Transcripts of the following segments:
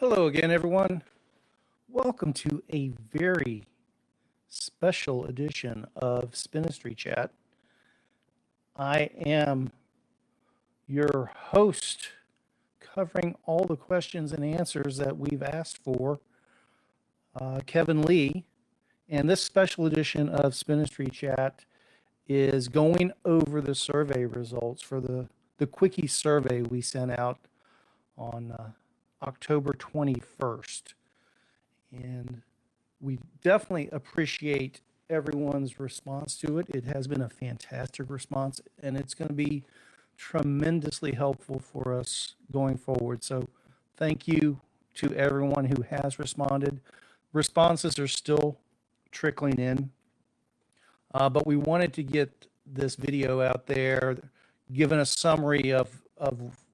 Hello again, everyone. Welcome to a very special edition of Spinistry Chat. I am your host, covering all the questions and answers that we've asked for, Kevin Lee. And this special edition of Spinistry Chat is going over the survey results for the Quickie survey we sent out on October 21st. And we definitely appreciate everyone's response to it. It has been a fantastic response, and it's going to be tremendously helpful for us going forward. So thank you to everyone who has responded. Responses are still trickling in, but we wanted to get this video out there, giving a summary of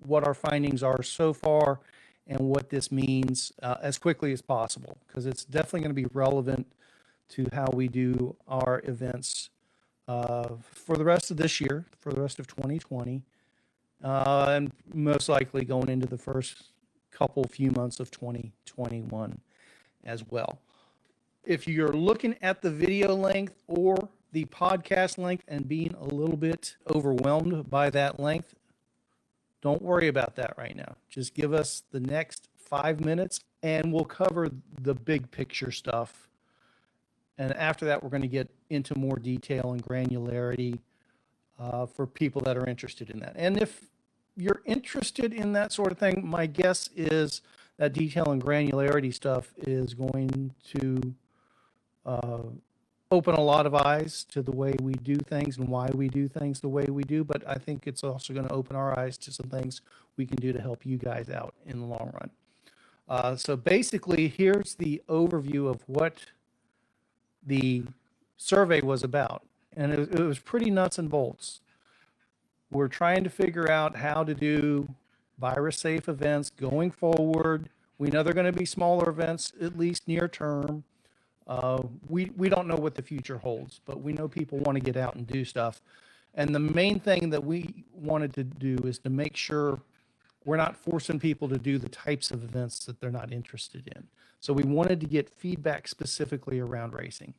what our findings are so far and what this means as quickly as possible, because it's definitely going to be relevant to how we do our events for the rest of this year, for the rest of 2020, and most likely going into the first few months of 2021 as well. If you're looking at the video length or the podcast length and being a little bit overwhelmed by that length, don't worry about that right now. Just give us the next 5 minutes and we'll cover the big picture stuff. And after that, we're going to get into more detail and granularity for people that are interested in that. And if you're interested in that sort of thing, my guess is that detail and granularity stuff is going to open a lot of eyes to the way we do things and why we do things the way we do. But I think it's also going to open our eyes to some things we can do to help you guys out in the long run. So basically, here's the overview of what the survey was about. And it was pretty nuts and bolts. We're trying to figure out how to do virus-safe events going forward. We know they're going to be smaller events, at least near term. We don't know what the future holds, but we know people want to get out and do stuff. And the main thing that we wanted to do is to make sure we're not forcing people to do the types of events that they're not interested in. So we wanted to get feedback specifically around racing.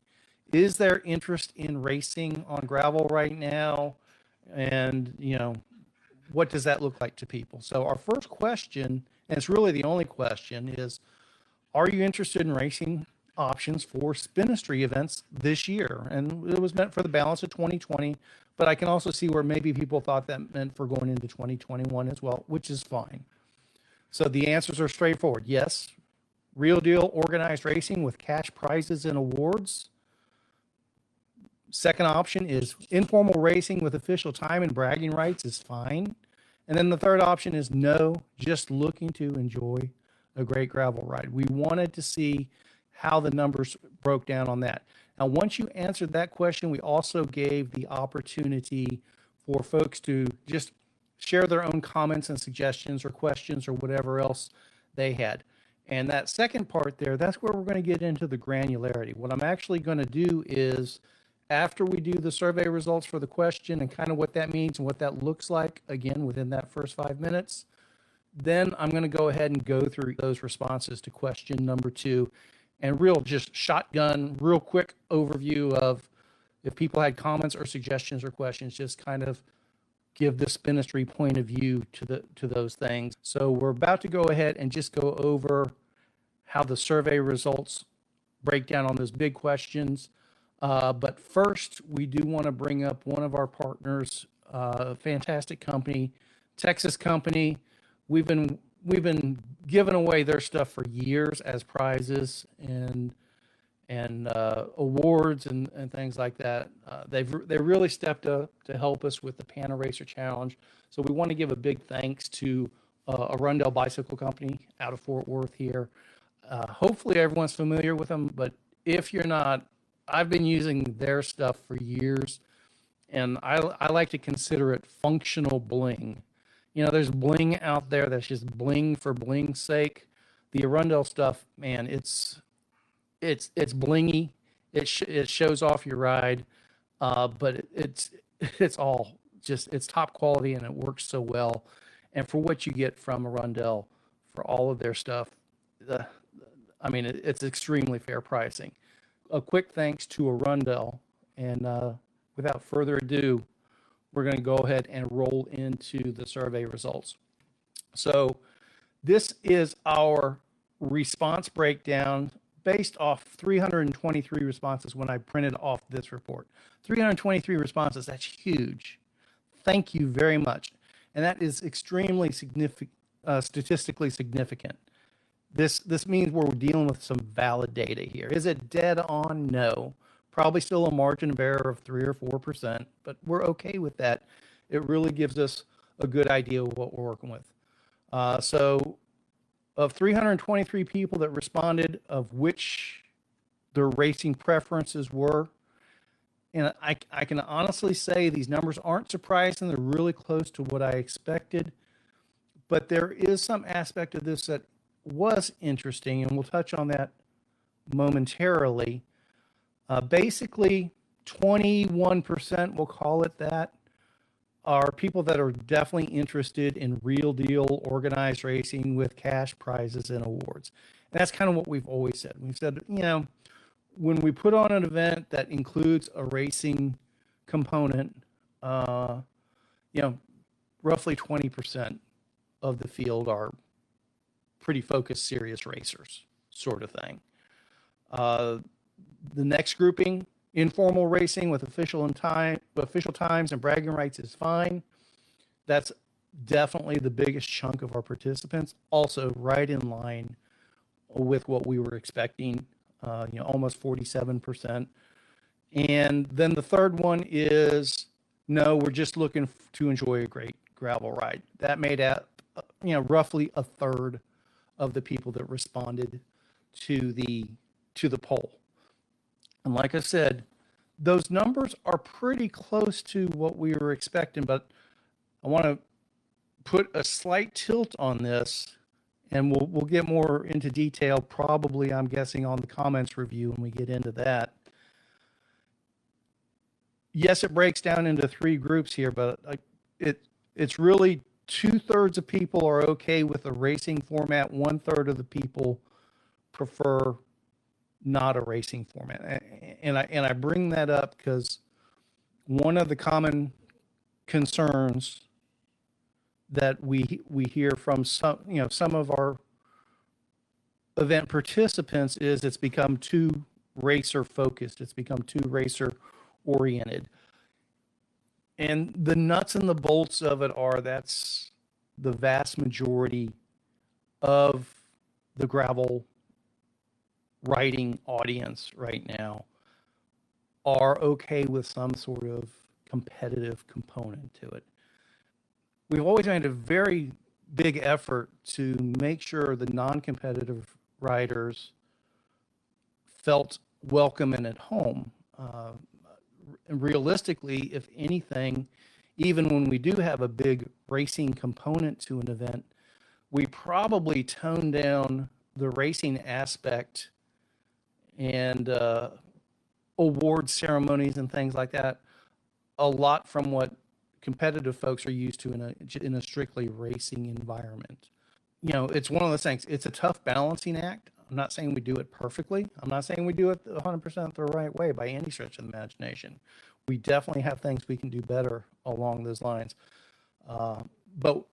Is there interest in racing on gravel right now? And, what does that look like to people? So our first question, and it's really the only question, is, are you interested in racing options for Spinistry events this year? And it was meant for the balance of 2020, but I can also see where maybe people thought that meant for going into 2021 as well, which is fine. So the answers are straightforward. Yes, real deal organized racing with cash prizes and awards. Second option is informal racing with official time and bragging rights is fine. And then the third option is no, just looking to enjoy a great gravel ride. We wanted to see how the numbers broke down on that. Now, once you answered that question, we also gave the opportunity for folks to just share their own comments and suggestions or questions or whatever else they had. And that second part there, that's where we're going to get into the granularity. What I'm actually going to do is, after we do the survey results for the question and kind of what that means and what that looks like, again, within that first 5 minutes, then I'm going to go ahead and go through those responses to question number 2. And just shotgun, real quick overview of if people had comments or suggestions or questions, just kind of give the Spinistry point of view to those things. So we're about to go ahead and just go over how the survey results break down on those big questions. But first, we do want to bring up one of our partners, a fantastic company, Texas company. We've been giving away their stuff for years as prizes and awards and things like that. They really stepped up to help us with the Panda Racer Challenge. So we want to give a big thanks to a Rundell bicycle company out of Fort Worth here. Hopefully everyone's familiar with them, but if you're not, I've been using their stuff for years, and I like to consider it functional bling. There's bling out there that's just bling for bling's sake. The Arundel stuff, man, it's blingy. It shows off your ride, but it's all just, it's top quality and it works so well. And for what you get from Arundel for all of their stuff, uh, I mean, it's extremely fair pricing. A quick thanks to Arundel, and without further ado, we're going to go ahead and roll into the survey results. So this is our response breakdown based off 323 responses when I printed off this report. 323 responses, that's huge. Thank you very much. And that is extremely significant, statistically significant. This means we're dealing with some valid data here. Is it dead on? No. Probably still a margin of error of 3 or 4%, but we're okay with that. It really gives us a good idea of what we're working with. So of 323 people that responded, of which their racing preferences were, and I can honestly say these numbers aren't surprising. They're really close to what I expected, but there is some aspect of this that was interesting, and we'll touch on that momentarily. Basically, 21%, we'll call it that, are people that are definitely interested in real deal organized racing with cash prizes and awards. And that's kind of what we've always said. We've said, when we put on an event that includes a racing component, roughly 20% of the field are pretty focused, serious racers, sort of thing. The next grouping, informal racing with official times and bragging rights, is fine. That's definitely the biggest chunk of our participants. Also, right in line with what we were expecting. Almost 47%. And then the third one is, no, we're just looking to enjoy a great gravel ride. That made up, roughly a third of the people that responded to the poll. And like I said, those numbers are pretty close to what we were expecting, but I want to put a slight tilt on this, and we'll get more into detail, probably, I'm guessing, on the comments review when we get into that. Yes, it breaks down into 3 groups here, but it's really 2/3 of people are okay with the racing format. 1/3 of the people prefer not a racing format. And I bring that up because one of the common concerns that we hear from some of our event participants is it's become too racer focused. It's become too racer oriented. And the nuts and the bolts of it are that's the vast majority of the gravel riding audience right now are okay with some sort of competitive component to it. We've always made a very big effort to make sure the non-competitive riders felt welcome and at home. And realistically, if anything, even when we do have a big racing component to an event, we probably tone down the racing aspect and award ceremonies and things like that a lot from what competitive folks are used to in a strictly racing environment. It's one of those things. It's a tough balancing act. I'm not saying we do it perfectly. I'm not saying we do it 100% the right way by any stretch of the imagination. We definitely have things we can do better along those lines. But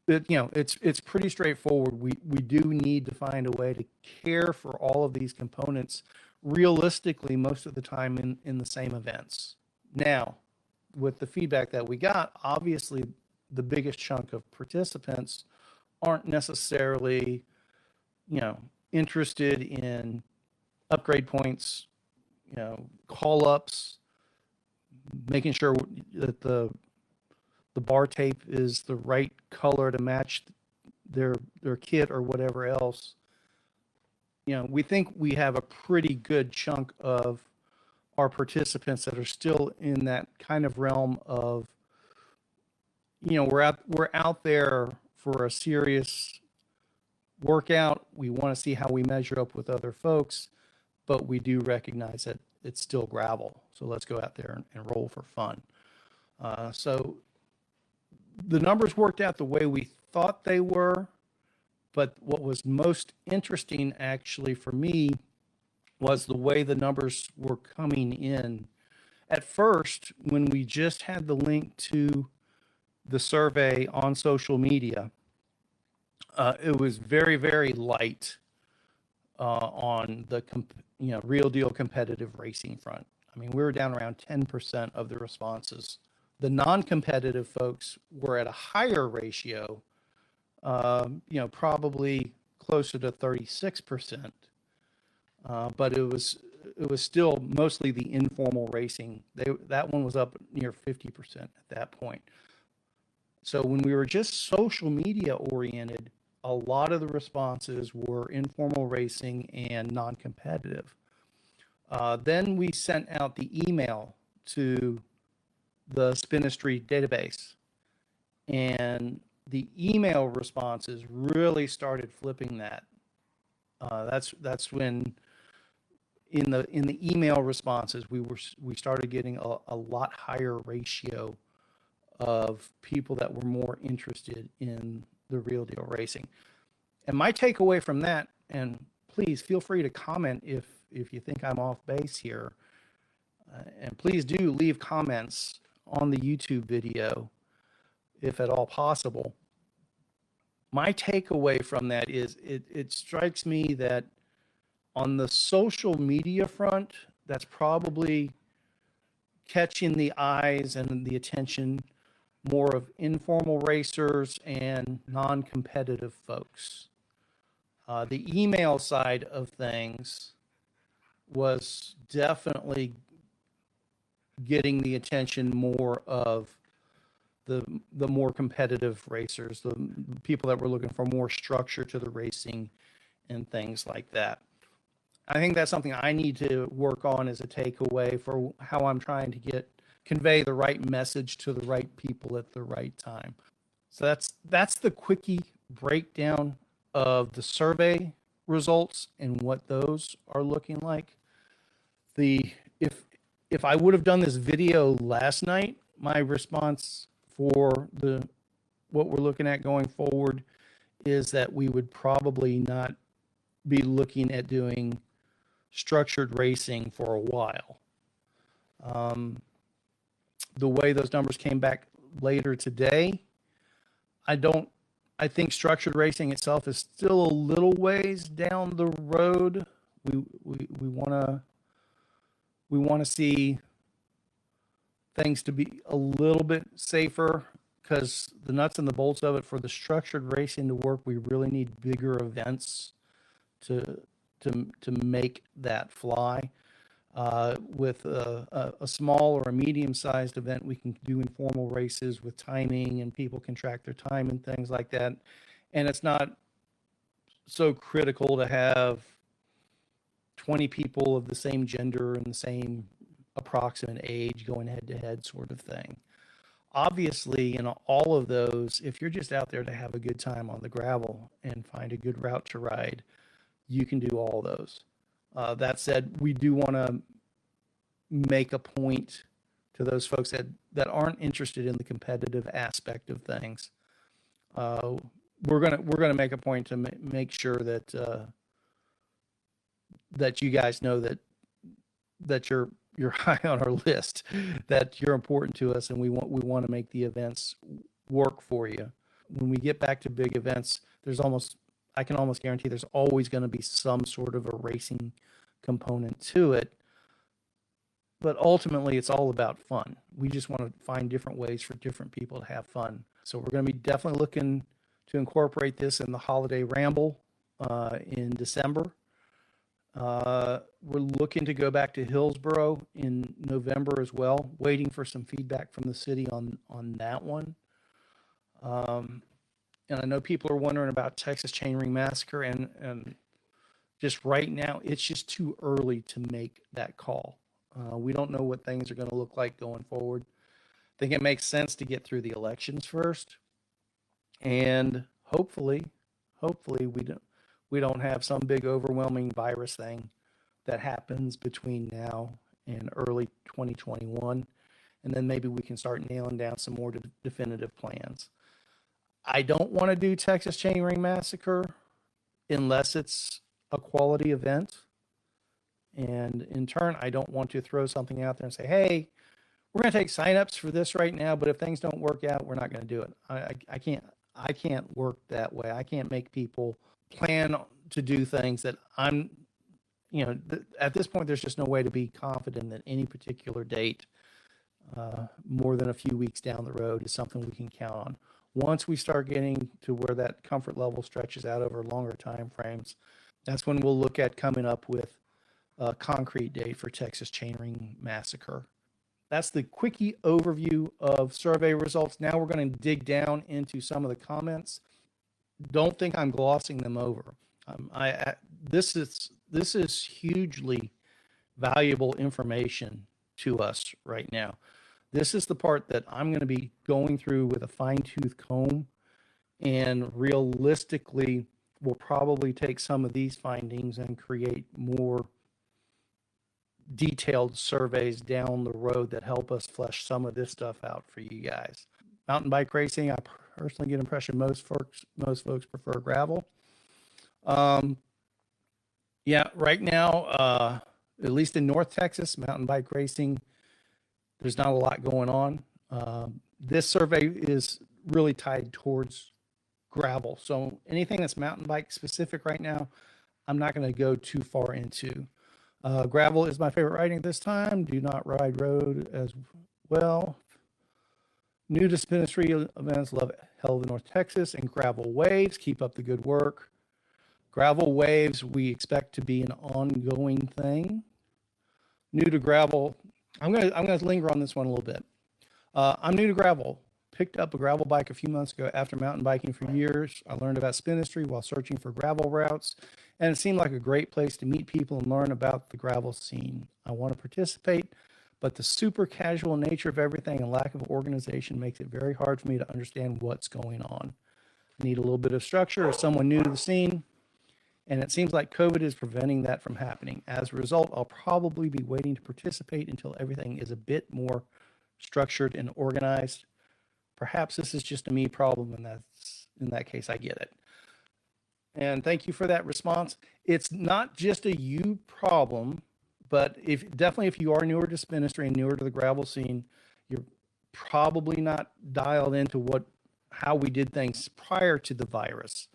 it's pretty straightforward. We do need to find a way to care for all of these components realistically most of the time in the same events. Now, with the feedback that we got, obviously the biggest chunk of participants aren't necessarily, interested in upgrade points, call ups, making sure that the bar tape is the right color to match their kit or whatever else. We think we have a pretty good chunk of our participants that are still in that kind of realm of, we're out there for a serious workout. We want to see how we measure up with other folks, but we do recognize that it's still gravel. So let's go out there and roll for fun. So the numbers worked out the way we thought they were. But what was most interesting actually for me was the way the numbers were coming in. At first, when we just had the link to the survey on social media, it was very, very light on the real deal competitive racing front. I mean, we were down around 10% of the responses. The non-competitive folks were at a higher ratio, probably closer to 36%. But it was still mostly the informal racing. That one was up near 50% at that point. So when we were just social media oriented, a lot of the responses were informal racing and non-competitive. Then we sent out the email to the Spinistry database, and the email responses really started flipping that. That's when in the email responses we started getting a lot higher ratio of people that were more interested in the real deal racing. And my takeaway from that, and please feel free to comment if you think I'm off base here, and please do leave comments on the YouTube video if at all possible. My takeaway from that is it strikes me that on the social media front, that's probably catching the eyes and the attention more of informal racers and non-competitive folks. The email side of things was definitely getting the attention more of the more competitive racers, the people that were looking for more structure to the racing and things like that. I think that's something I need to work on as a takeaway for how I'm trying to convey the right message to the right people at the right time. So that's the quickie breakdown of the survey results and what those are looking like. If I would have done this video last night, my response for what we're looking at going forward is that we would probably not be looking at doing structured racing for a while. The way those numbers came back later today, I think structured racing itself is still a little ways down the road. We want to see things to be a little bit safer, because the nuts and the bolts of it, for the structured racing to work, we really need bigger events to make that fly. With a small or a medium-sized event, we can do informal races with timing, and people can track their time and things like that. And it's not so critical to have 20 people of the same gender and the same approximate age going head-to-head sort of thing. Obviously, in all of those, if you're just out there to have a good time on the gravel and find a good route to ride, you can do all those. That said, we do want to make a point to those folks that aren't interested in the competitive aspect of things. We're gonna make a point to make sure that that you guys know that you're high on our list, that you're important to us, and we want to make the events work for you. When we get back to big events, I can almost guarantee there's always going to be some sort of a racing component to it. But ultimately, it's all about fun. We just want to find different ways for different people to have fun. So we're going to be definitely looking to incorporate this in the holiday ramble in December. We're looking to go back to Hillsborough in November as well, waiting for some feedback from the city on that one. And I know people are wondering about Texas Chain Ring Massacre, and just right now, it's just too early to make that call. We don't know what things are going to look like going forward. I think it makes sense to get through the elections first, and hopefully we don't have some big overwhelming virus thing that happens between now and early 2021, and then maybe we can start nailing down some more definitive plans. I don't want to do Texas Chain Ring Massacre unless it's a quality event. And in turn, I don't want to throw something out there and say, hey, we're going to take signups for this right now, but if things don't work out, we're not going to do it. I can't work that way. I can't make people plan to do things that I'm, at this point, there's just no way to be confident that any particular date, more than a few weeks down the road, is something we can count on. Once we start getting to where that comfort level stretches out over longer time frames, that's when we'll look at coming up with a concrete date for Texas Chainring Massacre. That's the quickie overview of survey results. Now we're going to dig down into some of the comments. Don't think I'm glossing them over. This is hugely valuable information to us right now. This is the part that I'm going to be going through with a fine-tooth comb, and realistically, we'll probably take some of these findings and create more detailed surveys down the road that help us flesh some of this stuff out for you guys. Mountain bike racing, I personally get the impression most folks prefer gravel. Yeah, right now, at least in North Texas, mountain bike racing, there's not a lot going on. This survey is really tied towards gravel. So anything that's mountain bike specific right now, I'm not going to go too far into. Gravel is my favorite riding at this time. Do not ride road as well. New to Spinistry events, love held in North Texas, and gravel waves. Keep up the good work. Gravel waves, we expect to be an ongoing thing. New to gravel, I'm gonna linger on this one a little bit. I'm new to gravel. Picked up a gravel bike a few months ago after mountain biking for years. I learned about Spinistry while searching for gravel routes, and it seemed like a great place to meet people and learn about the gravel scene. I want to participate, but the super casual nature of everything and lack of organization makes it very hard for me to understand what's going on. I need a little bit of structure as someone new to the scene, and it seems like COVID is preventing that from happening. As a result, I'll probably be waiting to participate until everything is a bit more structured and organized. Perhaps this is just a me problem, and in that case, I get it. And thank you for that response. It's not just a you problem, but if you are newer to Spinistry and newer to the gravel scene, you're probably not dialed into how we did things prior to the virus.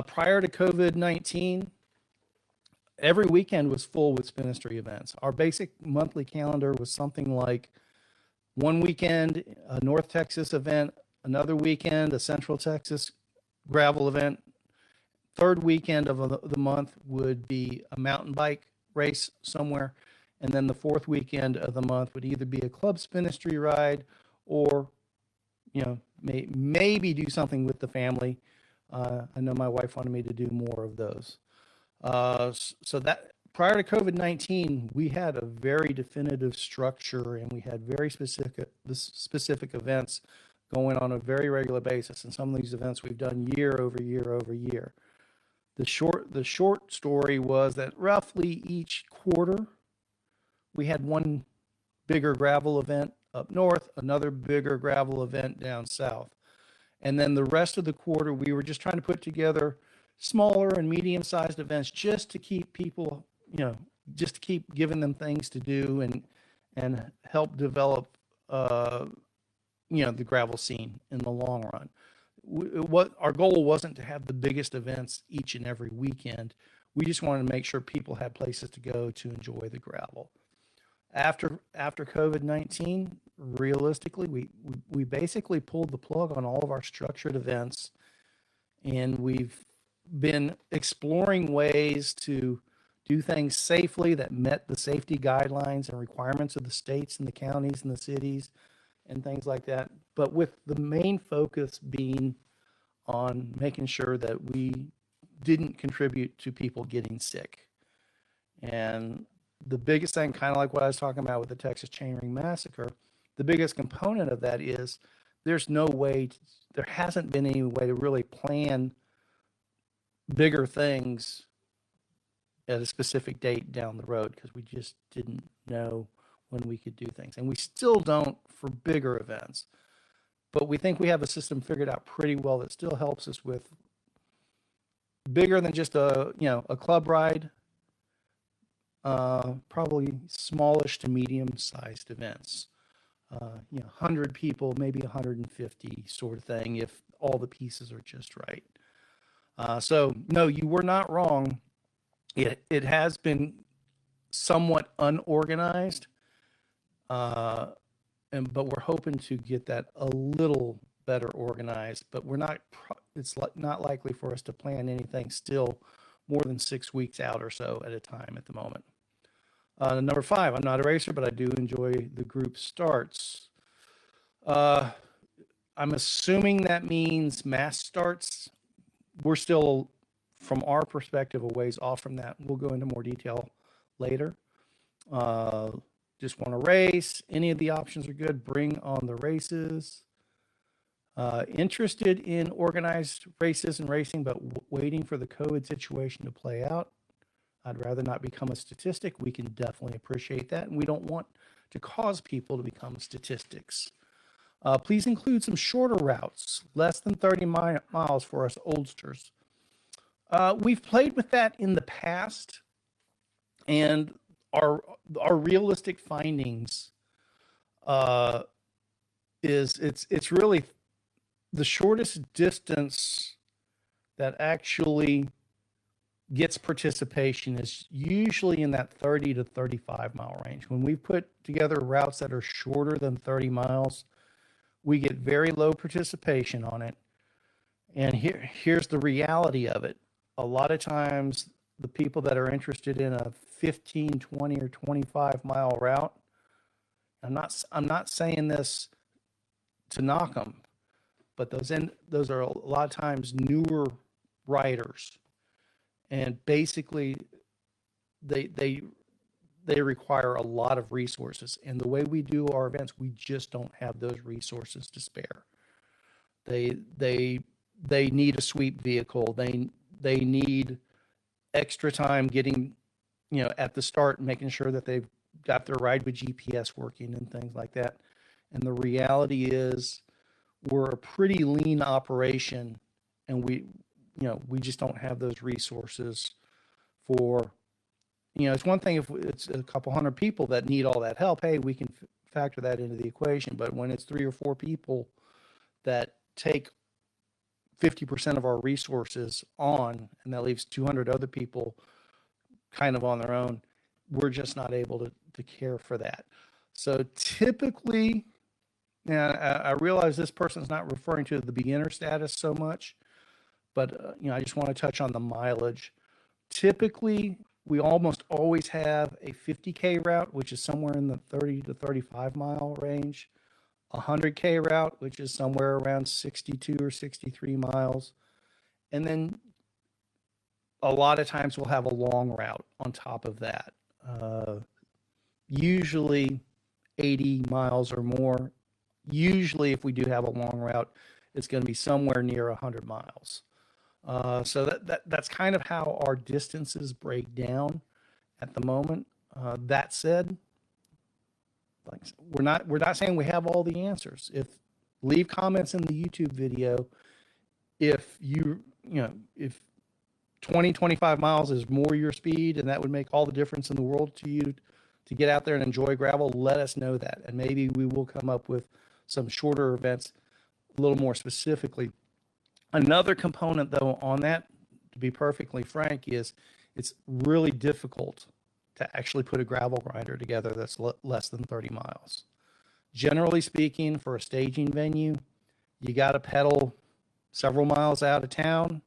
Prior to COVID-19, every weekend was full with Spinistry events. Our basic monthly calendar was something like one weekend, a North Texas event, another weekend, a Central Texas gravel event. Third weekend of the month would be a mountain bike race somewhere. And then the fourth weekend of the month would either be a club Spinistry ride or, maybe do something with the family. I know my wife wanted me to do more of those. So that prior to COVID-19, we had a very definitive structure, and we had very specific events going on a very regular basis. And some of these events we've done year over year over year. The short story was that roughly each quarter, we had one bigger gravel event up north, another bigger gravel event down south. And then the rest of the quarter, we were just trying to put together smaller and medium-sized events just to keep people, just to keep giving them things to do and help develop, the gravel scene in the long run. What our goal wasn't to have the biggest events each and every weekend. We just wanted to make sure people had places to go to enjoy the gravel. After COVID-19, realistically, we basically pulled the plug on all of our structured events, and we've been exploring ways to do things safely that met the safety guidelines and requirements of the states and the counties and the cities and things like that. But with the main focus being on making sure that we didn't contribute to people getting sick. And the biggest thing, kind of like what I was talking about with the Texas Chainring Massacre, the biggest component of that is there hasn't been any way to really plan bigger things at a specific date down the road because we just didn't know when we could do things. And we still don't for bigger events. But we think we have a system figured out pretty well that still helps us with bigger than just a club ride, probably smallish to medium-sized events. 100 people, maybe 150 sort of thing, if all the pieces are just right. So no, you were not wrong. It has been somewhat unorganized, but we're hoping to get that a little better organized. But we're not. It's not likely for us to plan anything still more than 6 weeks out or so at a time at the moment. Number 5, I'm not a racer, but I do enjoy the group starts. I'm assuming that means mass starts. We're still, from our perspective, a ways off from that. We'll go into more detail later. Just want to race. Any of the options are good. Bring on the races. Interested in organized races and racing, but waiting for the COVID situation to play out. I'd rather not become a statistic. We can definitely appreciate that, and we don't want to cause people to become statistics. Please include some shorter routes, less than 30 miles for us oldsters. We've played with that in the past, and our realistic findings is it's really the shortest distance that actually gets participation is usually in that 30 to 35 mile range. When we put together routes that are shorter than 30 miles, we get very low participation on it. And here's the reality of it. A lot of times the people that are interested in a 15, 20, or 25 mile route, I'm not saying this to knock them, but those are a lot of times newer riders. And basically, they require a lot of resources. And the way we do our events, we just don't have those resources to spare. They need a sweep vehicle. They need extra time getting, at the start, making sure that they've got their ride with GPS working and things like that. And the reality is, we're a pretty lean operation, and we just don't have those resources for, it's one thing if it's a couple hundred people that need all that help. Hey, we can factor that into the equation. But when it's 3 or 4 people that take 50% of our resources on, and that leaves 200 other people kind of on their own, we're just not able to care for that. So typically, and I realize this person's not referring to the beginner status so much, but I just want to touch on the mileage. Typically, we almost always have a 50K route, which is somewhere in the 30 to 35 mile range, a 100K route, which is somewhere around 62 or 63 miles, and then a lot of times we'll have a long route on top of that, usually 80 miles or more. Usually, if we do have a long route, it's going to be somewhere near 100 miles. So that's kind of how our distances break down at the moment. That said, we're not saying we have all the answers. Leave comments in the YouTube video if if 20, 25 miles is more your speed, and that would make all the difference in the world to you to get out there and enjoy gravel. Let us know that, and maybe we will come up with some shorter events a little more specifically. Another component, though, on that, to be perfectly frank, is it's really difficult to actually put a gravel grinder together that's less than 30 miles. Generally speaking, for a staging venue, you got to pedal several miles out of town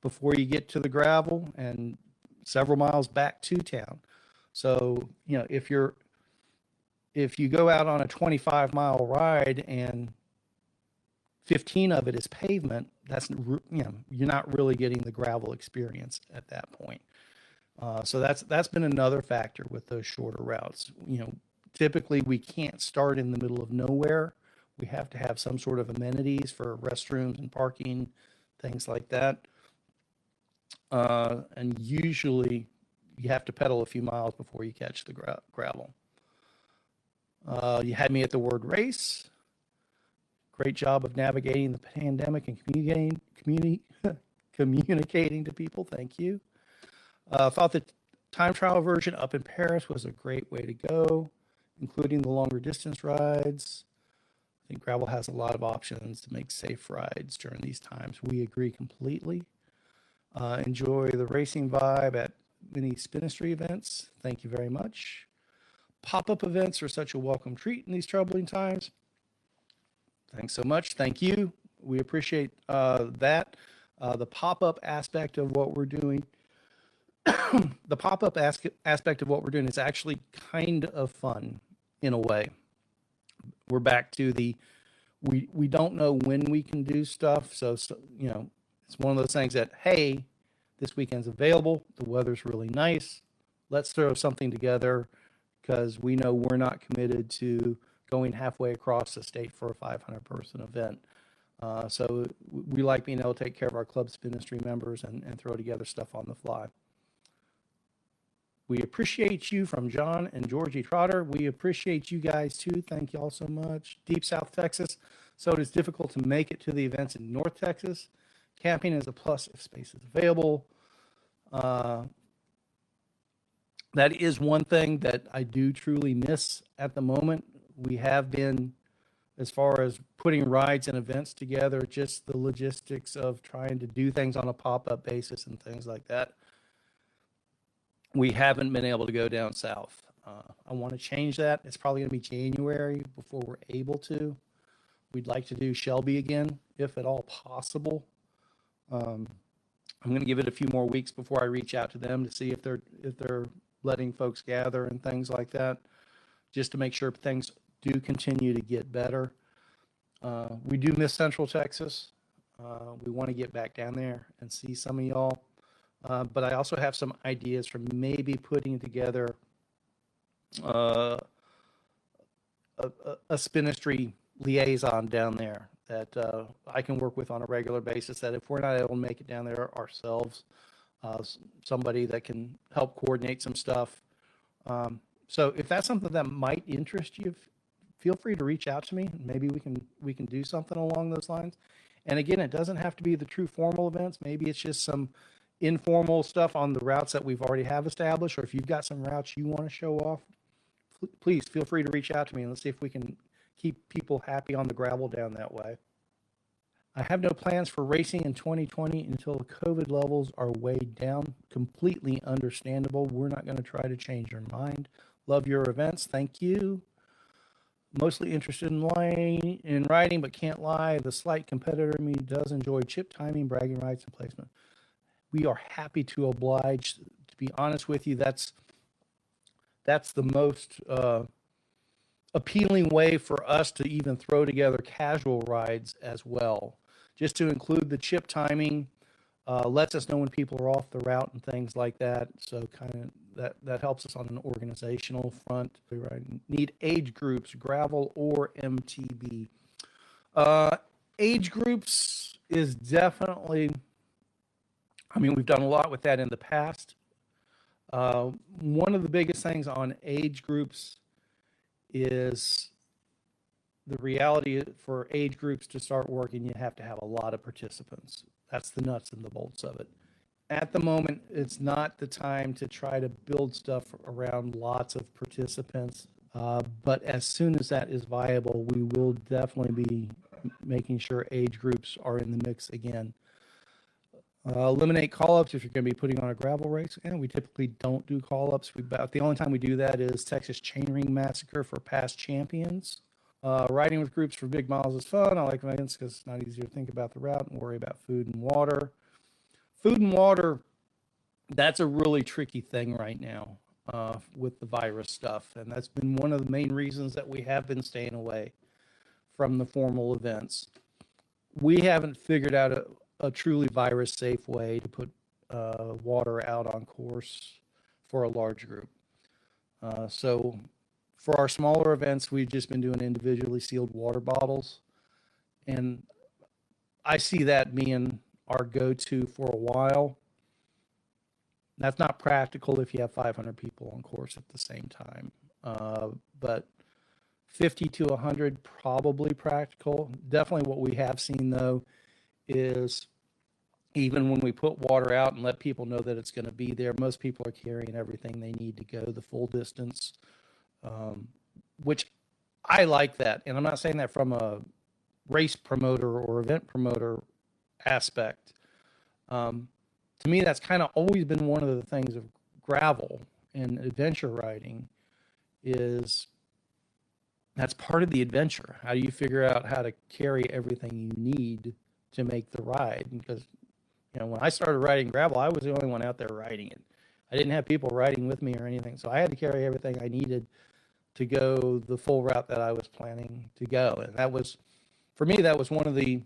before you get to the gravel, and several miles back to town. So, if you go out on a 25-mile ride and 15 of it is pavement, that's, you're not really getting the gravel experience at that point. So that's been another factor with those shorter routes. Typically we can't start in the middle of nowhere. We have to have some sort of amenities for restrooms and parking, things like that. And usually you have to pedal a few miles before you catch the gravel. You had me at the word race. Great job of navigating the pandemic and communicating to people. Thank you. Thought the time trial version up in Paris was a great way to go, including the longer distance rides. I think gravel has a lot of options to make safe rides during these times. We agree completely. Enjoy the racing vibe at many Spinistry events. Thank you very much. Pop-up events are such a welcome treat in these troubling times. Thanks so much. Thank you. We appreciate that. The pop-up aspect of what we're doing, the pop-up aspect of what we're doing is actually kind of fun in a way. We're back to the we don't know when we can do stuff, so you know, it's one of those things that, hey, this weekend's available, the weather's really nice, let's throw something together, because we know we're not committed to going halfway across the state for a 500-person event. So we like being able to take care of our Club Spinistry members and throw together stuff on the fly. We appreciate you from John and Georgie Trotter. We appreciate you guys too. Thank you all so much. Deep South Texas. So it is difficult to make it to the events in North Texas. Camping is a plus if space is available. That is one thing that I do truly miss at the moment. We have been, as far as putting rides and events together, just the logistics of trying to do things on a pop-up basis and things like that. We haven't been able to go down south. I want to change that. It's probably going to be January before we're able to. We'd like to do Shelby again, if at all possible. I'm going to give it a few more weeks before I reach out to them to see if they're letting folks gather and things like that, just to make sure things do continue to get better. We do miss Central Texas. We want to get back down there and see some of y'all. But I also have some ideas for maybe putting together a Spinistry liaison down there that I can work with on a regular basis, that if we're not able to make it down there ourselves, somebody that can help coordinate some stuff. So if that's something that might interest you, feel free to reach out to me. Maybe we can do something along those lines. And again, it doesn't have to be the true formal events. Maybe it's just some informal stuff on the routes that we've already have established, or if you've got some routes you want to show off, please feel free to reach out to me and let's see if we can keep people happy on the gravel down that way. I have no plans for racing in 2020 until the COVID levels are weighed down. Completely understandable. We're not going to try to change your mind. Love your events. Thank you. Mostly interested in riding, but can't lie. The slight competitor in me does enjoy chip timing, bragging rights, and placement. We are happy to oblige. To be honest with you, that's the most appealing way for us to even throw together casual rides as well. Just to include the chip timing lets us know when people are off the route and things like that. So kind of that helps us on an organizational front. Need age groups, gravel or MTB. Age groups is definitely, I mean, we've done a lot with that in the past. One of the biggest things on age groups is the reality for age groups to start working, you have to have a lot of participants. That's the nuts and the bolts of it. At the moment, it's not the time to try to build stuff around lots of participants. But as soon as that is viable, we will definitely be making sure age groups are in the mix again. Eliminate call-ups if you're going to be putting on a gravel race. And we typically don't do call-ups. The only time we do that is Texas Chainring Massacre for past champions. Riding with groups for big miles is fun. I like events because it's not easy to think about the route and worry about food and water. Food and water, that's a really tricky thing right now with the virus stuff. And that's been one of the main reasons that we have been staying away from the formal events. We haven't figured out a truly virus-safe way to put water out on course for a large group. So for our smaller events, we've just been doing individually sealed water bottles. And I see that being our go-to for a while. That's not practical if you have 500 people on course at the same time. But 50 to 100, probably practical. Definitely what we have seen, though, is Even when we put water out and let people know that it's going to be there, most people are carrying everything they need to go the full distance, um, which I like that. And I'm not saying that from a race promoter or event promoter aspect. Um, to me, that's kind of always been one of the things of gravel and adventure riding is that's part of the adventure. How do you figure out how to carry everything you need to make the ride? Because, when I started riding gravel, I was the only one out there riding it. I didn't have people riding with me or anything. So I had to carry everything I needed to go the full route that I was planning to go. And that was, for me, that was one of the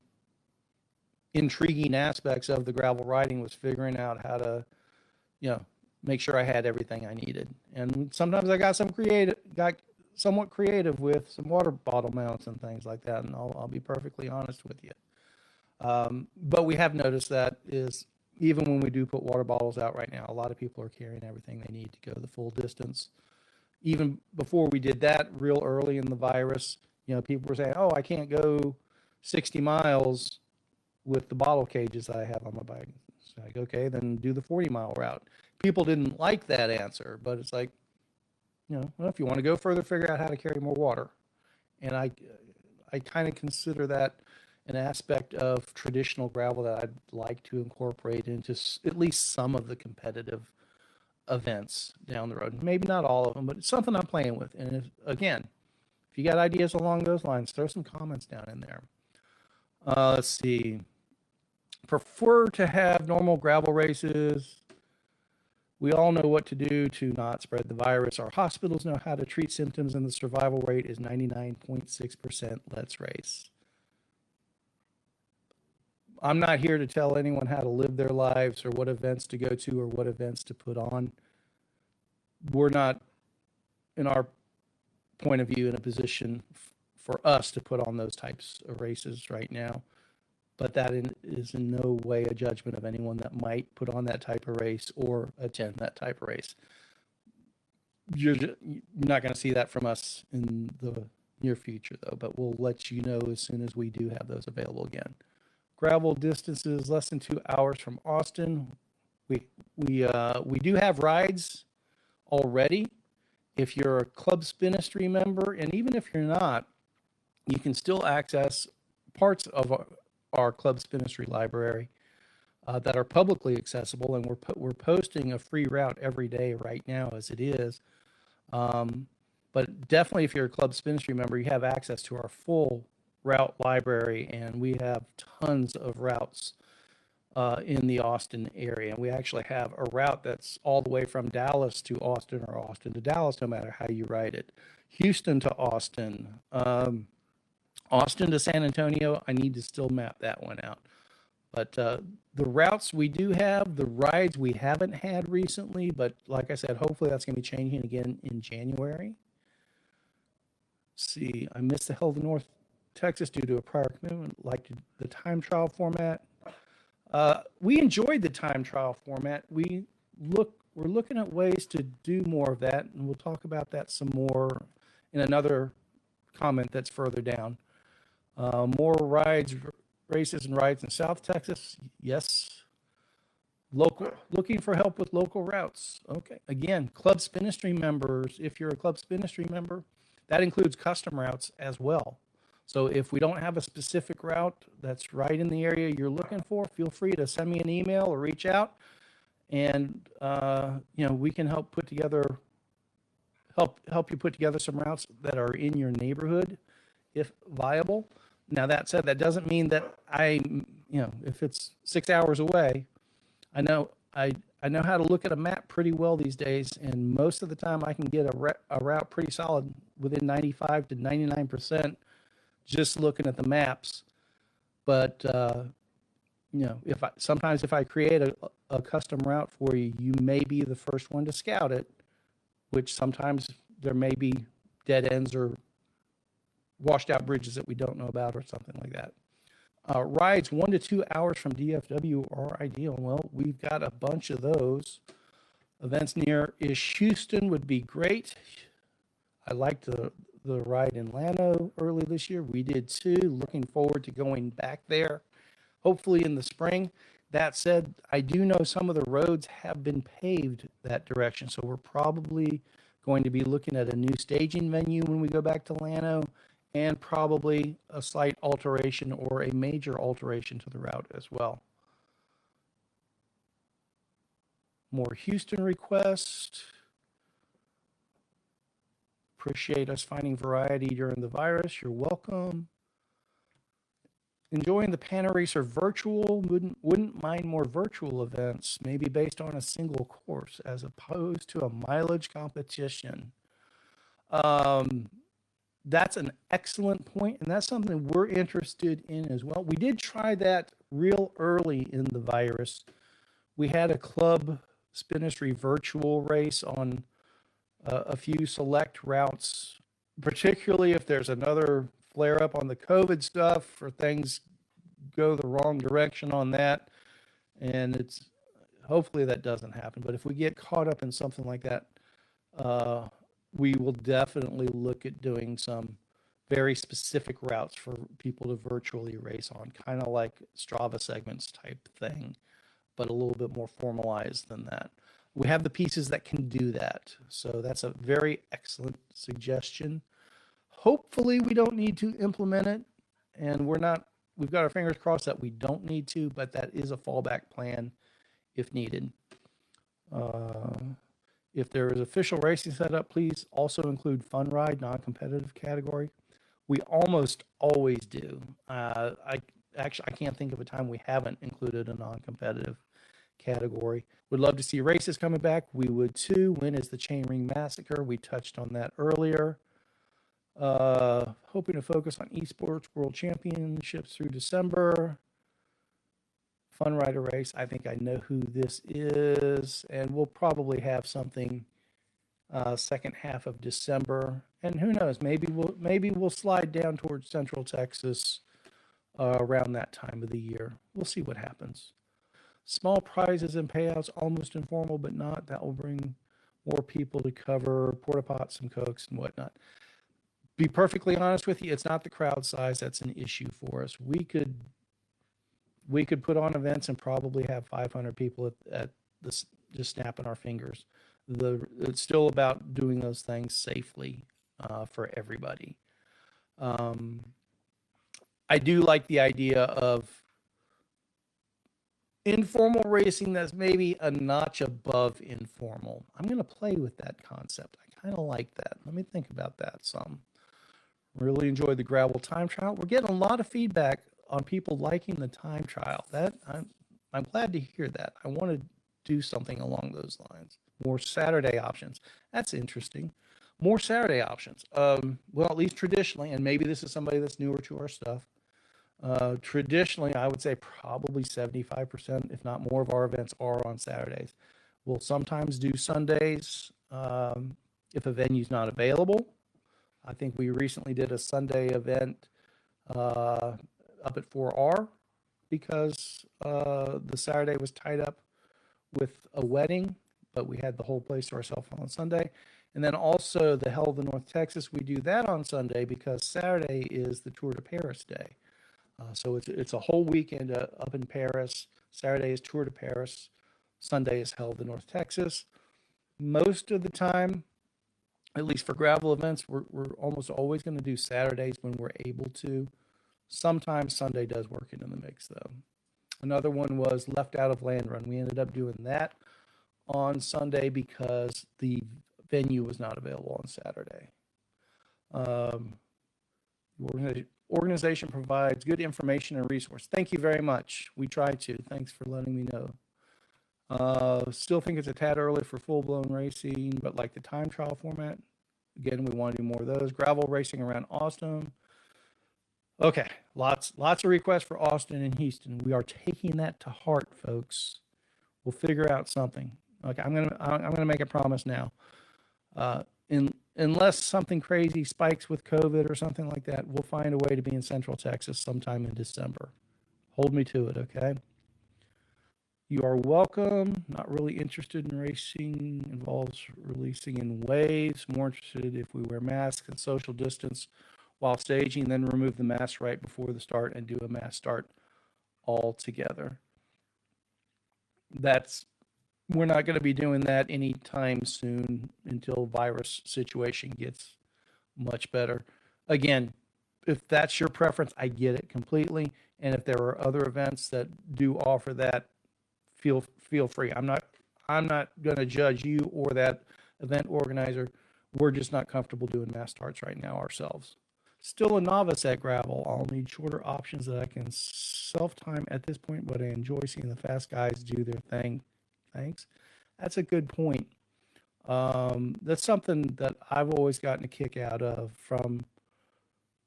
intriguing aspects of the gravel riding was figuring out how to, make sure I had everything I needed. And sometimes I got somewhat creative with some water bottle mounts and things like that. And I'll be perfectly honest with you. But we have noticed that is even when we do put water bottles out right now, a lot of people are carrying everything they need to go the full distance. Even before we did that, real early in the virus, people were saying, "Oh, I can't go 60 miles with the bottle cages that I have on my bike." It's like, okay, then do the 40-mile route. People didn't like that answer, but it's like, well, if you want to go further, figure out how to carry more water. And I kind of consider that an aspect of traditional gravel that I'd like to incorporate into at least some of the competitive events down the road. Maybe not all of them, but it's something I'm playing with. And if you got ideas along those lines, throw some comments down in there. Let's see. Prefer to have normal gravel races. We all know what to do to not spread the virus. Our hospitals know how to treat symptoms, and the survival rate is 99.6%. Let's race. I'm not here to tell anyone how to live their lives or what events to go to or what events to put on. We're not, in our point of view, in a position for us to put on those types of races right now. But that is in no way a judgment of anyone that might put on that type of race or attend that type of race. You're not going to see that from us in the near future, though, but we'll let you know as soon as we do have those available again. Gravel distances less than 2 hours from Austin. We do have rides already. If you're a Club Spinistry member, and even if you're not, you can still access parts of our Club Spinistry library that are publicly accessible, and we're posting a free route every day right now as it is. But definitely, if you're a Club Spinistry member, you have access to our full route library, and we have tons of routes in the Austin area. And we actually have a route that's all the way from Dallas to Austin or Austin to Dallas, no matter how you write it. Houston to Austin, Austin to San Antonio. I need to still map that one out. But the routes we do have, the rides we haven't had recently, but like I said, hopefully that's going to be changing again in January. Let's see, I missed the Hell of North Texas due to a prior commitment, like the time trial format. We enjoyed the time trial format. We're looking at ways to do more of that, and we'll talk about that some more in another comment that's further down. More races and rides in South Texas. Yes. Looking for help with local routes. Okay. Again, Club Spinistry members, if you're a Club Spinistry member, that includes custom routes as well. So if we don't have a specific route that's right in the area you're looking for, feel free to send me an email or reach out, and we can help you put together some routes that are in your neighborhood, if viable. Now that said, that doesn't mean that if it's 6 hours away, I know how to look at a map pretty well these days, and most of the time I can get a route pretty solid within 95 to 99%. Just looking at the maps. But if I create a custom route for you, you may be the first one to scout it, which sometimes there may be dead ends or washed out bridges that we don't know about or something like that. Rides 1 to 2 hours from DFW are ideal. Well, we've got a bunch of those. Events near-ish Houston would be great. I liked the ride in Llano early this year. We did too. Looking forward to going back there, hopefully in the spring. That said, I do know some of the roads have been paved that direction, so we're probably going to be looking at a new staging venue when we go back to Llano, and probably a slight alteration or a major alteration to the route as well. More Houston requests. Appreciate us finding variety during the virus. You're welcome. Enjoying the Pana Racer virtual. Wouldn't mind more virtual events, maybe based on a single course as opposed to a mileage competition. That's an excellent point, and that's something we're interested in as well. We did try that real early in the virus. We had a club Spinistry virtual race on a few select routes, particularly if there's another flare up on the COVID stuff or things go the wrong direction on that. And it's hopefully that doesn't happen. But if we get caught up in something like that, we will definitely look at doing some very specific routes for people to virtually race on, kind of like Strava segments type thing, but a little bit more formalized than that. We have the pieces that can do that. So that's a very excellent suggestion. Hopefully we don't need to implement it, and we've got our fingers crossed that we don't need to, but that is a fallback plan if needed. If there is official racing set up, please also include fun ride, non-competitive category. We almost always do. I can't think of a time we haven't included a non-competitive category. Would love to see races coming back. We would too. When is the Chainring Massacre? We touched on that earlier. Hoping to focus on esports world championships through December. Fun rider race. I think I know who this is, and we'll probably have something second half of December. And who knows? Maybe we'll slide down towards Central Texas around that time of the year. We'll see what happens. Small prizes and payouts, almost informal, but not. That will bring more people to cover porta pots, some cokes, and whatnot. Be perfectly honest with you, it's not the crowd size that's an issue for us. We could put on events and probably have 500 people at this, just snapping our fingers. It's still about doing those things safely for everybody. I do like the idea of informal racing that's maybe a notch above informal. I'm going to play with that concept. I kind of like that. Let me think about that some. Really enjoyed the gravel time trial. We're getting a lot of feedback on people liking the time trial. That I'm glad to hear that. I want to do something along those lines. More Saturday options. That's interesting. More Saturday options. Well, at least traditionally, and maybe this is somebody that's newer to our stuff. Traditionally, I would say probably 75%, if not more, of our events are on Saturdays. We'll sometimes do Sundays if a venue's not available. I think we recently did a Sunday event up at 4R because the Saturday was tied up with a wedding, but we had the whole place to ourselves on Sunday. And then also the Hell of the North Texas, we do that on Sunday because Saturday is the Tour de Paris day. So it's a whole weekend up in Paris. Saturday is Tour de Paris. Sunday is Hell of the North Texas. Most of the time, at least for gravel events, we're almost always going to do Saturdays when we're able to. Sometimes Sunday does work into the mix, though. Another one was Left Out of Land Run. We ended up doing that on Sunday because the venue was not available on Saturday. Organization provides good information and resource. Thank you very much. We try to. Thanks for letting me know. Still think it's a tad early for full-blown racing, but like the time trial format. Again, we want to do more of those. Gravel racing around Austin. Okay, lots of requests for Austin and Houston. We are taking that to heart, folks. We'll figure out something. Okay, I'm gonna make a promise now. Unless something crazy spikes with COVID or something like that, we'll find a way to be in Central Texas sometime in December. Hold me to it, okay? You are welcome. Not really interested in racing. Involves releasing in waves. More interested if we wear masks and social distance while staging, then remove the mask right before the start and do a mass start all together. That's we're not going to be doing that anytime soon until virus situation gets much better. Again, if that's your preference, I get it completely. And if there are other events that do offer that, feel free. I'm not going to judge you or that event organizer. We're just not comfortable doing mass starts right now ourselves. Still a novice at gravel. I'll need shorter options that I can self-time at this point, but I enjoy seeing the fast guys do their thing. Thanks. That's a good point. That's something that I've always gotten a kick out of from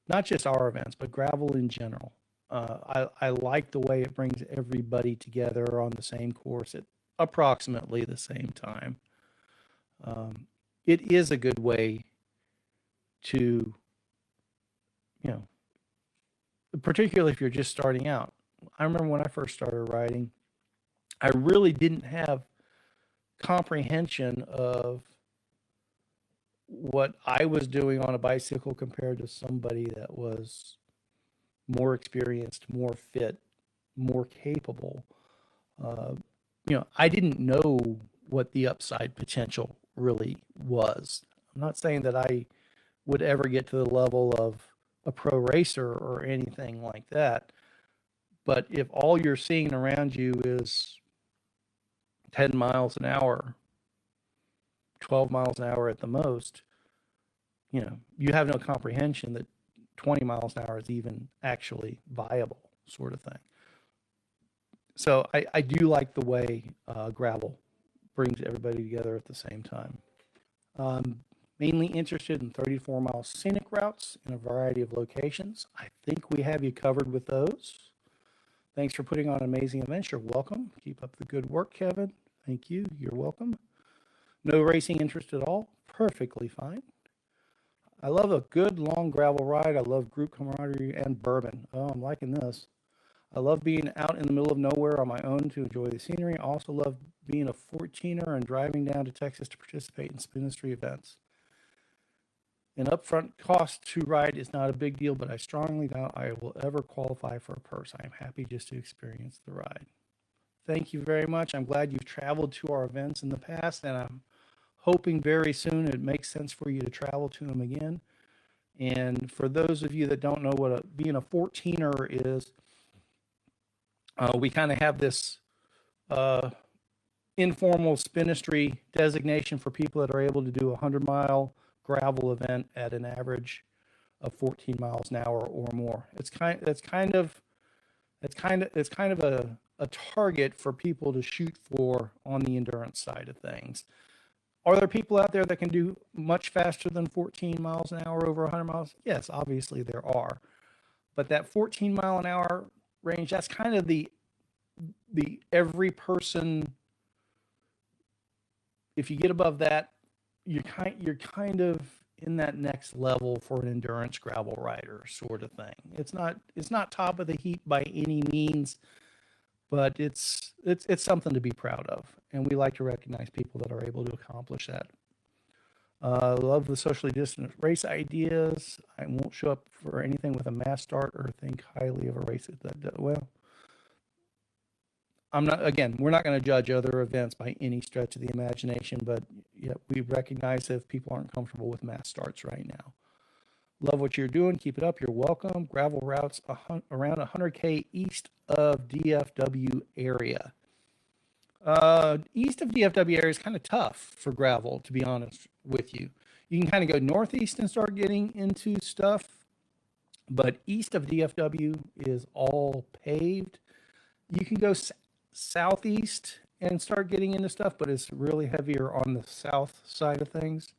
not just our events, but gravel in general. I like the way it brings everybody together on the same course at approximately the same time. It is a good way to, you know, particularly if you're just starting out. I remember when I first started riding, I really didn't have comprehension of what I was doing on a bicycle compared to somebody that was more experienced, more fit, more capable. I didn't know what the upside potential really was. I'm not saying that I would ever get to the level of a pro racer or anything like that. But if all you're seeing around you is 10 miles an hour, 12 miles an hour at the most, you have no comprehension that 20 miles an hour is even actually viable, sort of thing. So I do like the way gravel brings everybody together at the same time. Mainly interested in 34-mile scenic routes in a variety of locations. I think we have you covered with those. Thanks for putting on an amazing event. You're welcome. Keep up the good work, Kevin. Thank you. You're welcome. No racing interest at all. Perfectly fine. I love a good long gravel ride. I love group camaraderie and bourbon. Oh, I'm liking this. I love being out in the middle of nowhere on my own to enjoy the scenery. I also love being a 14er and driving down to Texas to participate in Spinistry events. An upfront cost to ride is not a big deal, but I strongly doubt I will ever qualify for a purse. I am happy just to experience the ride. Thank you very much. I'm glad you've traveled to our events in the past, and I'm hoping very soon it makes sense for you to travel to them again. And for those of you that don't know what being a 14er is, we kind of have this informal Spinistry designation for people that are able to do a 100-mile gravel event at an average of 14 miles an hour or more. It's kind of a target for people to shoot for on the endurance side of things. Are there people out there that can do much faster than 14 miles an hour over 100 miles? Yes, obviously there are. But that 14 mile an hour range, that's kind of the every person. If you get above that, you're kind of in that next level for an endurance gravel rider sort of thing. It's not top of the heap by any means, but it's something to be proud of, and we like to recognize people that are able to accomplish that. Love the socially distant race ideas. I won't show up for anything with a mass start or think highly of a race that well. We're not going to judge other events by any stretch of the imagination, but yeah, we recognize if people aren't comfortable with mass starts right now. Love what you're doing. Keep it up. You're welcome. Gravel routes around 100K east of DFW area. East of DFW area is kind of tough for gravel, to be honest with you. You can kind of go northeast and start getting into stuff, but east of DFW is all paved. You can go southeast and start getting into stuff, but it's really heavier on the south side of things.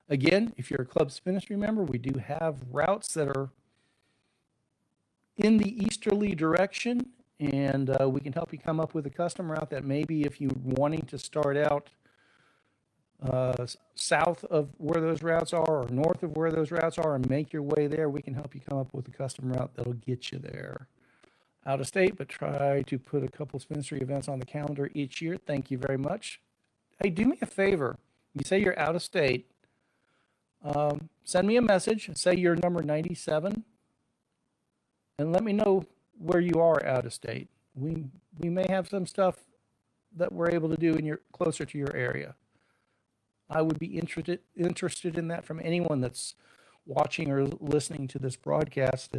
Again, if you're a Club Spinistry member, we do have routes that are in the easterly direction, and we can help you come up with a custom route that maybe if you're wanting to start out south of where those routes are or north of where those routes are and make your way there, we can help you come up with a custom route that'll get you there. Out of state, but try to put a couple of Spinistry events on the calendar each year. Thank you very much. Hey, do me a favor. You say you're out of state. Send me a message. Say you're number 97, and let me know where you are out of state. We may have some stuff that we're able to do in your closer to your area. I would be interested in that from anyone that's watching or listening to this broadcast.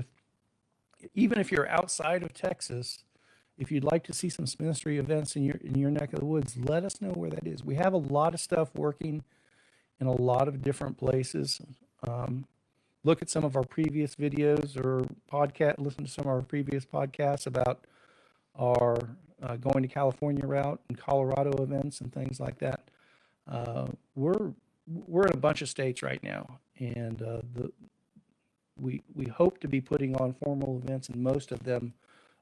Even if you're outside of Texas, if you'd like to see some Spinistry events in your neck of the woods, let us know where that is. We have a lot of stuff working in a lot of different places. Look at some of our previous videos or listen to some of our previous podcasts about our going to California route and Colorado events and things like that. We're in a bunch of states right now, and we hope to be putting on formal events in most of them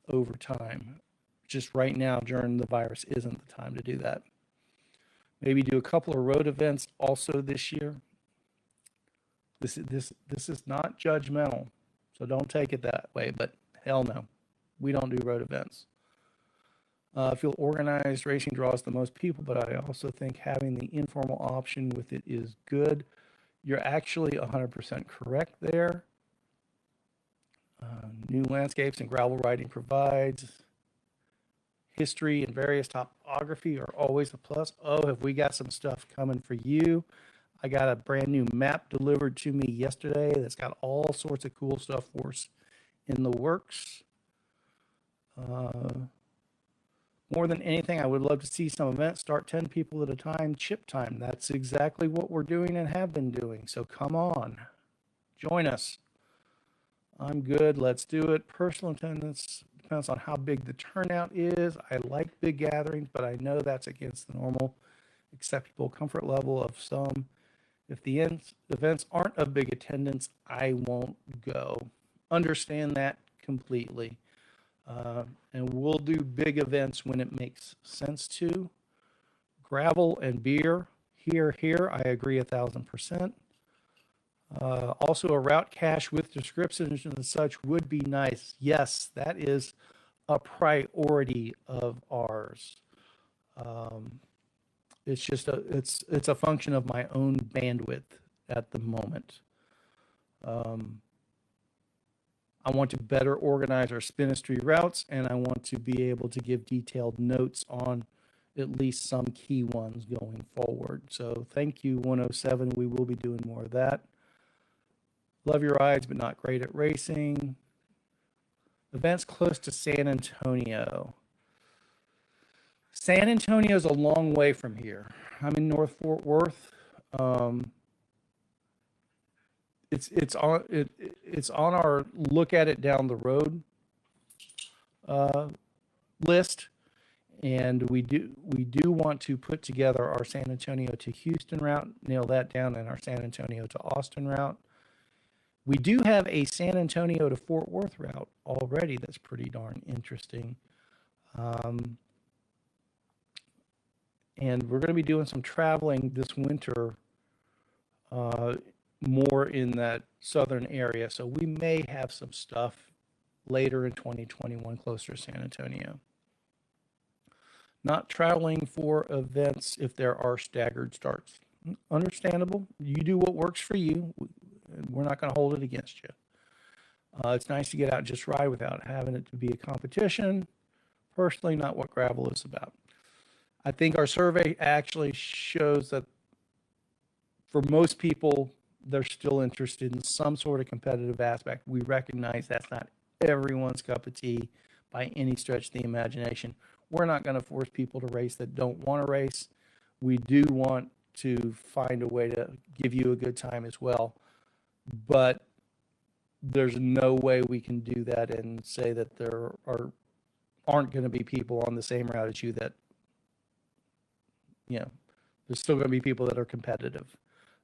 over time. Just right now, during the virus, isn't the time to do that. Maybe do a couple of road events also this year. This is not judgmental, so don't take it that way. But hell no, we don't do road events. I feel organized racing draws the most people, but I also think having the informal option with it is good. You're actually 100% correct there. New landscapes and gravel riding provides. History and various topography are always a plus. Oh, have we got some stuff coming for you? I got a brand new map delivered to me yesterday that's got all sorts of cool stuff for us in the works. More than anything, I would love to see some events start 10 people at a time, chip time. That's exactly what we're doing and have been doing. So come on, join us. I'm good. Let's do it. Personal attendance depends on how big the turnout is. I like big gatherings, but I know that's against the normal acceptable comfort level of some. If the events aren't of big attendance, I won't go. Understand that completely. And we'll do big events when it makes sense to. Gravel and beer, here, I agree 1,000%. Also, a route cache with descriptions and such would be nice. Yes, that is a priority of ours. It's just it's a function of my own bandwidth at the moment. I want to better organize our Spinistry routes, and I want to be able to give detailed notes on at least some key ones going forward. So thank you, 107. We will be doing more of that. Love your rides, but not great at racing. Events close to San Antonio. San Antonio is a long way from here. I'm in North Fort Worth. It's on our look at it down the road list, and we do want to put together our San Antonio to Houston route, nail that down, and our San Antonio to Austin route. We do have a San Antonio to Fort Worth route already that's pretty darn interesting. And we're going to be doing some traveling this winter more in that southern area. So we may have some stuff later in 2021 closer to San Antonio. Not traveling for events if there are staggered starts. Understandable. You do what works for you. We're not going to hold it against you. It's nice to get out and just ride without having it to be a competition. Personally, not what gravel is about. I think our survey actually shows that for most people, they're still interested in some sort of competitive aspect. We recognize that's not everyone's cup of tea by any stretch of the imagination. We're not going to force people to race that don't want to race. We do want to find a way to give you a good time as well. But there's no way we can do that and say that there aren't going to be people on the same route as you that, there's still going to be people that are competitive.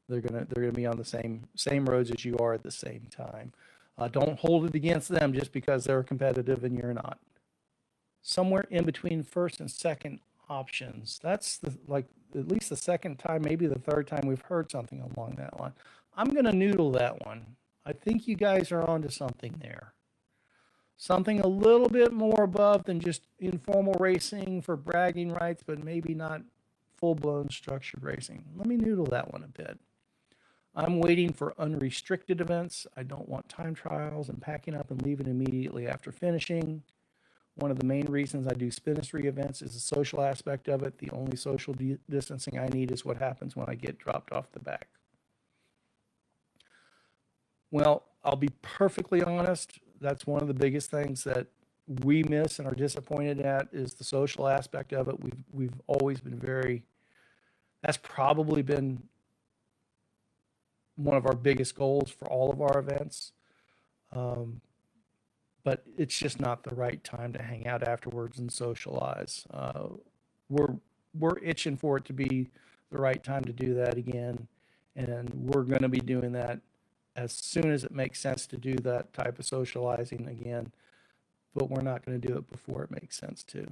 They're going to be on the same roads as you are at the same time. Don't hold it against them just because they're competitive and you're not. Somewhere in between first and second options. That's at least the second time, maybe the third time we've heard something along that line. I'm going to noodle that one. I think you guys are onto something there. Something a little bit more above than just informal racing for bragging rights, but maybe not full-blown structured racing. Let me noodle that one a bit. I'm waiting for unrestricted events. I don't want time trials and packing up and leaving immediately after finishing. One of the main reasons I do Spinistry events is the social aspect of it. The only social distancing I need is what happens when I get dropped off the back. Well, I'll be perfectly honest. That's one of the biggest things that we miss and are disappointed at is the social aspect of it. We've always been that's probably been one of our biggest goals for all of our events. But it's just not the right time to hang out afterwards and socialize. We're itching for it to be the right time to do that again, and we're going to be doing that as soon as it makes sense to do that type of socializing again. But we're not going to do it before it makes sense to.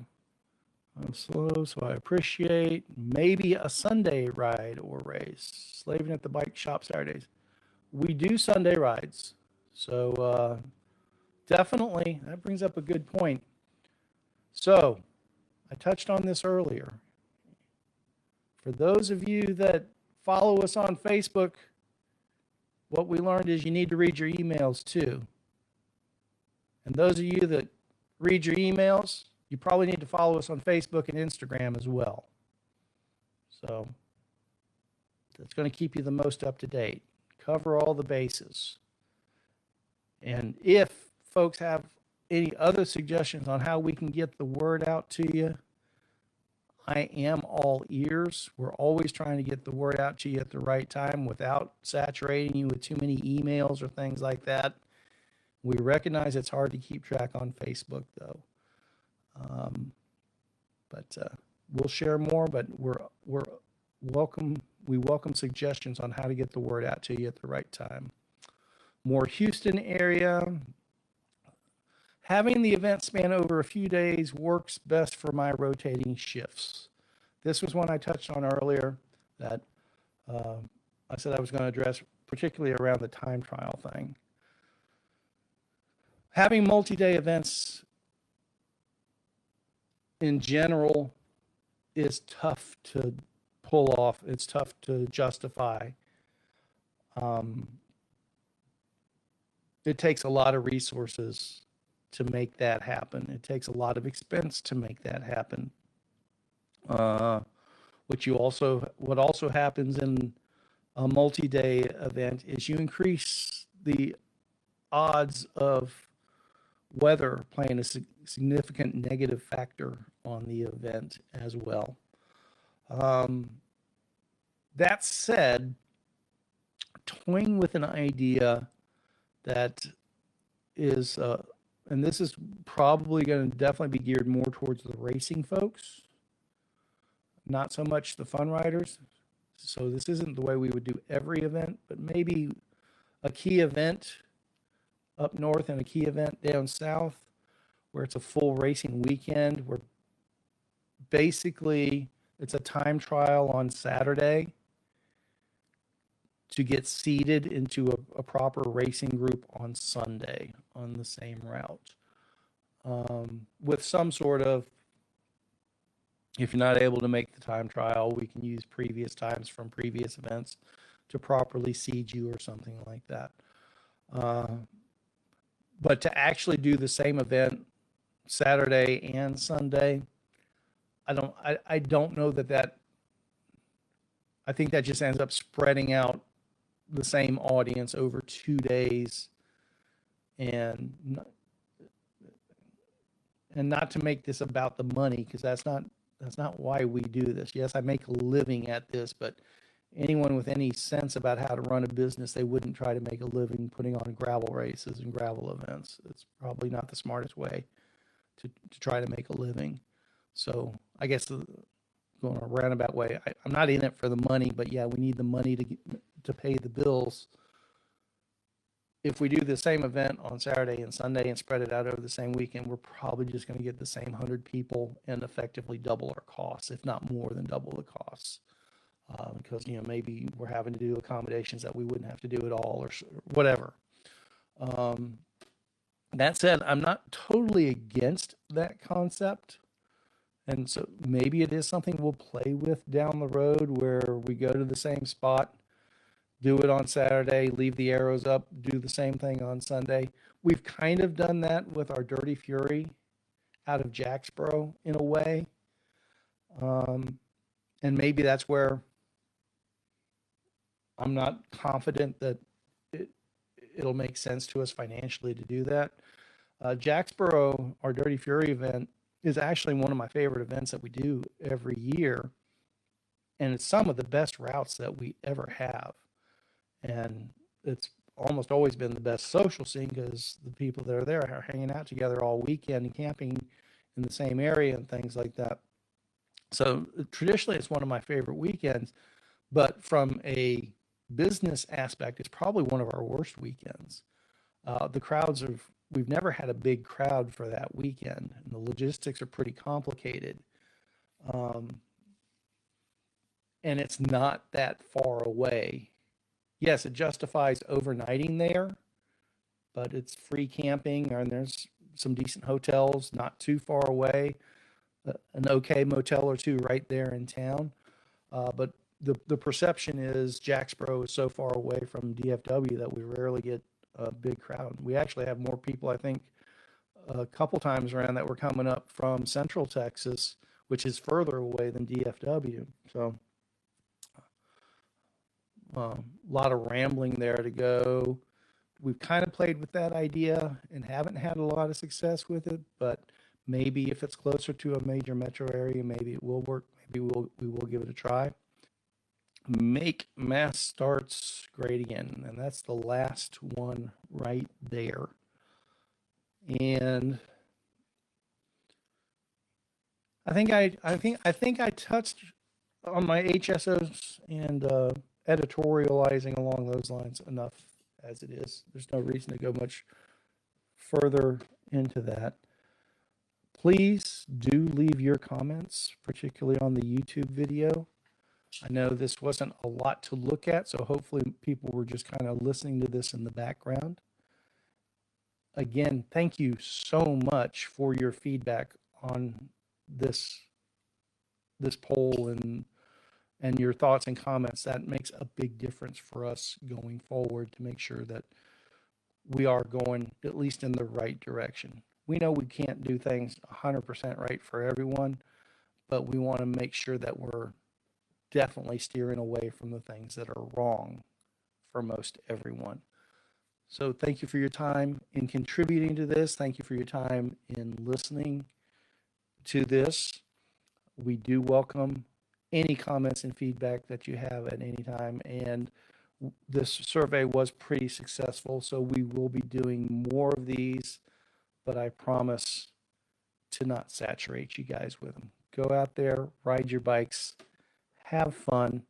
I'm slow, so I appreciate maybe a Sunday ride or race. Slaving at the bike shop Saturdays. We do Sunday rides, so definitely that brings up a good point. So I touched on this earlier. For those of you that follow us on Facebook, what we learned is you need to read your emails too. And those of you that read your emails, you probably need to follow us on Facebook and Instagram as well. So that's going to keep you the most up to date. Cover all the bases. And if folks have any other suggestions on how we can get the word out to you, I am all ears. We're always trying to get the word out to you at the right time without saturating you with too many emails or things like that. We recognize it's hard to keep track on Facebook, though. But we'll share more. But we're welcome. We welcome suggestions on how to get the word out to you at the right time. More Houston area. Having the event span over a few days works best for my rotating shifts. This was one I touched on earlier that I said I was going to address, particularly around the time trial thing. Having multi-day events in general is tough to pull off. It's tough to justify. It takes a lot of resources to make that happen. It takes a lot of expense to make that happen. What also happens in a multi-day event is you increase the odds of weather playing a significant negative factor on the event as well. That said, toying with an idea that is, and this is probably going to definitely be geared more towards the racing folks, not so much the fun riders. So this isn't the way we would do every event, but maybe a key event up north and a key event down south where it's a full racing weekend, where basically it's a time trial on Saturday to get seeded into a proper racing group on Sunday on the same route. With some sort of, if you're not able to make the time trial, we can use previous times from previous events to properly seed you or something like that. But to actually do the same event Saturday and Sunday, I don't know that I think that just ends up spreading out the same audience over 2 days, and not to make this about the money, because that's not why we do this. Yes, I make a living at this, but anyone with any sense about how to run a business, they wouldn't try to make a living putting on gravel races and gravel events. It's probably not the smartest way to try to make a living. So I guess going a roundabout way, I'm not in it for the money, but yeah, we need the money to pay the bills. If we do the same event on Saturday and Sunday and spread it out over the same weekend, we're probably just going to get the same 100 people and effectively double our costs, if not more than double the costs. Because, maybe we're having to do accommodations that we wouldn't have to do at all or whatever. That said, I'm not totally against that concept. And so maybe it is something we'll play with down the road, where we go to the same spot, do it on Saturday, leave the arrows up, do the same thing on Sunday. We've kind of done that with our Dirty Fury out of Jacksboro in a way. And maybe that's where I'm not confident that it, it'll make sense to us financially to do that. Jacksboro, our Dirty Fury event, is actually one of my favorite events that we do every year. And it's some of the best routes that we ever have. And it's almost always been the best social scene because the people that are there are hanging out together all weekend and camping in the same area and things like that. So traditionally, it's one of my favorite weekends. But from a business aspect, it's probably one of our worst weekends. The crowds are, we've never had a big crowd for that weekend, and the logistics are pretty complicated. Um, and it's not that far away. Yes, it justifies overnighting there, but it's free camping, and there's some decent hotels not too far away, an okay motel or two right there in town. But the perception is Jacksboro is so far away from DFW that we rarely get a big crowd. We actually have more people, I think, a couple times around that were coming up from Central Texas, which is further away than DFW. So a lot of rambling there to go. We've kind of played with that idea and haven't had a lot of success with it, but maybe if it's closer to a major metro area, maybe it will work. Maybe we will give it a try. Make mass starts great again, and that's the last one right there. And I think I touched on my HSOs and editorializing along those lines enough as it is. There's no reason to go much further into that. Please do leave your comments, particularly on the YouTube video. I know this wasn't a lot to look at, so hopefully people were just kind of listening to this in the background. Again, thank you so much for your feedback on this poll and your thoughts and comments. That makes a big difference for us going forward to make sure that we are going at least in the right direction. We know we can't do things 100% right for everyone, but we want to make sure that we're definitely steering away from the things that are wrong for most everyone. So thank you for your time in contributing to this. Thank you for your time in listening to this. We do welcome any comments and feedback that you have at any time. And this survey was pretty successful, so we will be doing more of these, but I promise to not saturate you guys with them. Go out there, ride your bikes, have fun,